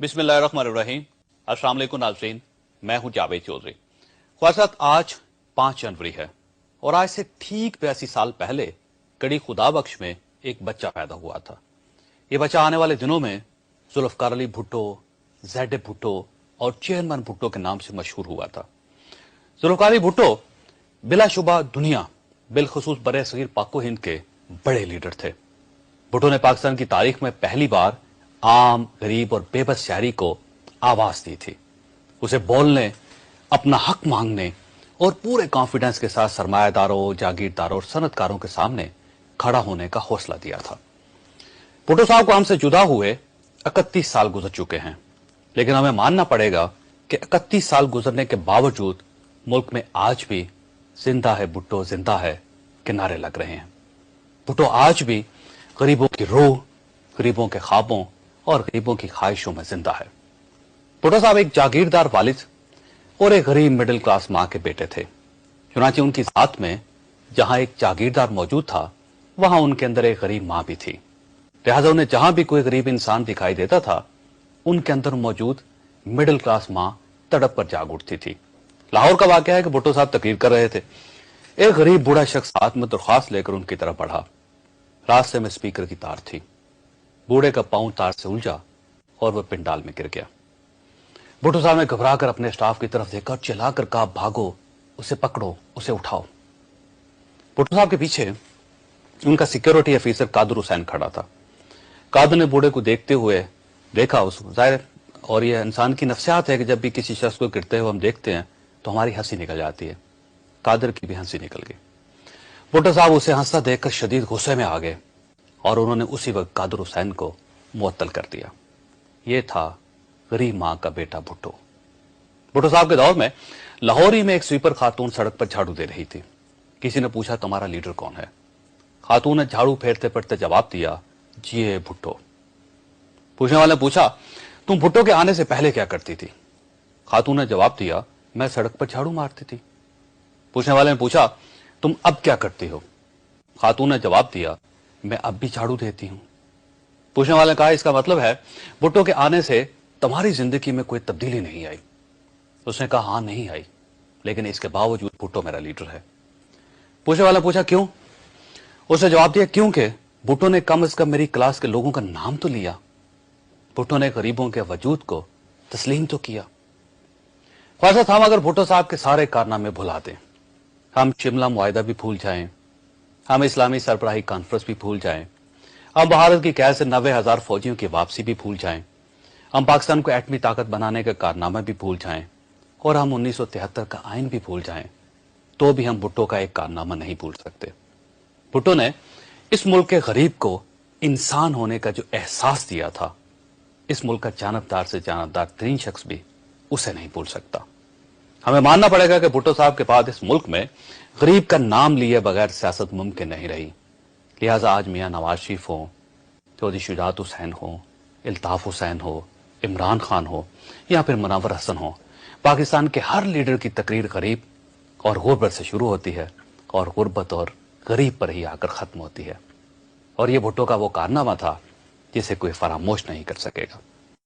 बिस्मिल्लाहिर्रहमानिर्रहीम। अस्सलाम वालेकुम नाज़रीन, मैं हूं जावेद चौधरी। ख्वाहिशात आज 5 जनवरी है और आज से ठीक 82 साल पहले कड़ी खुदाबख्श में एक बच्चा पैदा हुआ था। ये बच्चा आने वाले दिनों में जुल्फ़कार अली भुट्टो, ज़ैड भुट्टो और चेयरमैन भुट्टो के नाम से मशहूर हुआ था। जुल्फ़कार अली भुट्टो बिलाशुबा दुनिया बिलखुसूस बरे सगीर पाको हिंद के बड़े लीडर थे। भुट्टो ने पाकिस्तान की तारीख में पहली बार आम, गरीब और बेबस शहरी को आवाज दी थी। उसे बोलने, अपना हक मांगने और पूरे कॉन्फिडेंस के साथ सरमायादारों, जागीरदारों और सनतकारों के सामने खड़ा होने का हौसला दिया था। भुट्टो साहब को हमसे जुदा हुए 31 साल गुजर चुके हैं, लेकिन हमें मानना पड़ेगा कि 31 साल गुजरने के बावजूद मुल्क में आज भी जिंदा है भुट्टो, जिंदा है के नारे लग रहे हैं। भुट्टो आज भी गरीबों की रूह, गरीबों के ख्वाबों और गरीबों की ख्वाहिशों में जिंदा है। भुट्टो साहब एक जागीरदार वालिद और एक गरीब मिडिल क्लास मां के बेटे थे। चुनांचे उनकी जात में जहां एक जागीरदार मौजूद था, वहां उनके अंदर एक गरीब मां भी थी। लिहाजा उन्हें जहां भी कोई गरीब इंसान दिखाई देता था, उनके अंदर मौजूद मिडिल क्लास मां तड़प कर जाग उठती थी। लाहौर का वाकया है कि भुट्टो साहब तकरीर कर रहे थे। एक गरीब बूढ़ा शख्स हाथ में दरख्वास्त लेकर उनकी तरफ बढ़ा। रास्ते में स्पीकर की तार थी। बूढ़े का पांव तार से उलझा और वह पिंडाल में गिर गया। भुट्टो साहब ने घबराकर अपने स्टाफ की तरफ देखा और चिल्लाकर कहा, भागो, उसे पकड़ो, उसे उठाओ। भुट्टो साहब के पीछे उनका सिक्योरिटी ऑफिसर कादर हुसैन खड़ा था। कादर ने बूढ़े को देखते हुए देखा उसको, जाहिर और यह इंसान की नफ्सियात है कि जब भी किसी शख्स को गिरते हुए हम देखते हैं तो हमारी हंसी निकल जाती है। कादर की भी हंसी निकल गई। भुट्टो साहब उसे हंसता देखकर शदीद गुस्से में आ गए और उन्होंने उसी वक्त कादर हुसैन को मुअत्तल कर दिया। यह था गरीब मां का बेटा भुट्टो। भुट्टो साहब के दौर में लाहौरी में एक स्वीपर खातून सड़क पर झाड़ू दे रही थी। किसी ने पूछा, तुम्हारा लीडर कौन है? खातून ने झाड़ू फेरते फेरते जवाब दिया, जी भुट्टो। पूछने वाले ने पूछा, तुम भुट्टो के आने से पहले क्या करती थी? खातून ने जवाब दिया, मैं सड़क पर झाड़ू मारती थी। पूछने वाले ने पूछा, तुम अब क्या करती हो? खातून ने जवाब दिया, मैं अब भी झाड़ू देती हूं। पूछने वाले ने कहा, इसका मतलब है भुट्टो के आने से तुम्हारी जिंदगी में कोई तब्दीली नहीं आई? उसने कहा, हां नहीं आई, लेकिन इसके बावजूद भुट्टो मेरा लीडर है। पूछने वाला पूछा, क्यों? उसने जवाब दिया, क्योंकि भुट्टो ने कम से कम मेरी क्लास के लोगों का नाम तो लिया। भुट्टो ने गरीबों के वजूद को तस्लीम तो किया। ख्वाहिशात हम अगर भुट्टो साहब के सारे कारनामे भुला दें, हम शिमला मुआहिदा भी भूल जाएं, हम इस्लामी सरबराही कॉन्फ्रेंस भी भूल जाएं, हम भारत की कैद से 90,000 फौजियों की वापसी भी भूल जाएं, हम पाकिस्तान को एटमी ताकत बनाने के कारनामे भी भूल जाएं और हम 1973 का आइन भी भूल जाएं, तो भी हम भुट्टो का एक कारनामा नहीं भूल सकते। भुट्टो ने इस मुल्क के गरीब को इंसान होने का जो एहसास दिया था, इस मुल्क का जानबदार से जानबदार तरीन शख्स भी उसे नहीं भूल सकता। हमें मानना पड़ेगा कि भुट्टो साहब के बाद इस मुल्क में गरीब का नाम लिए बगैर सियासत मुमकिन नहीं रही। लिहाजा आज मियां नवाज शरीफ हो, चौधरी शुजात हुसैन हो, इल्ताफ हुसैन हो, इमरान खान हो या फिर मुनव्वर हसन हो, पाकिस्तान के हर लीडर की तकरीर गरीब और गुर्बत से शुरू होती है और गुर्बत और गरीब पर ही आकर खत्म होती है। और ये भुट्टो का वो कारनामा था जिसे कोई फरामोश नहीं कर सकेगा।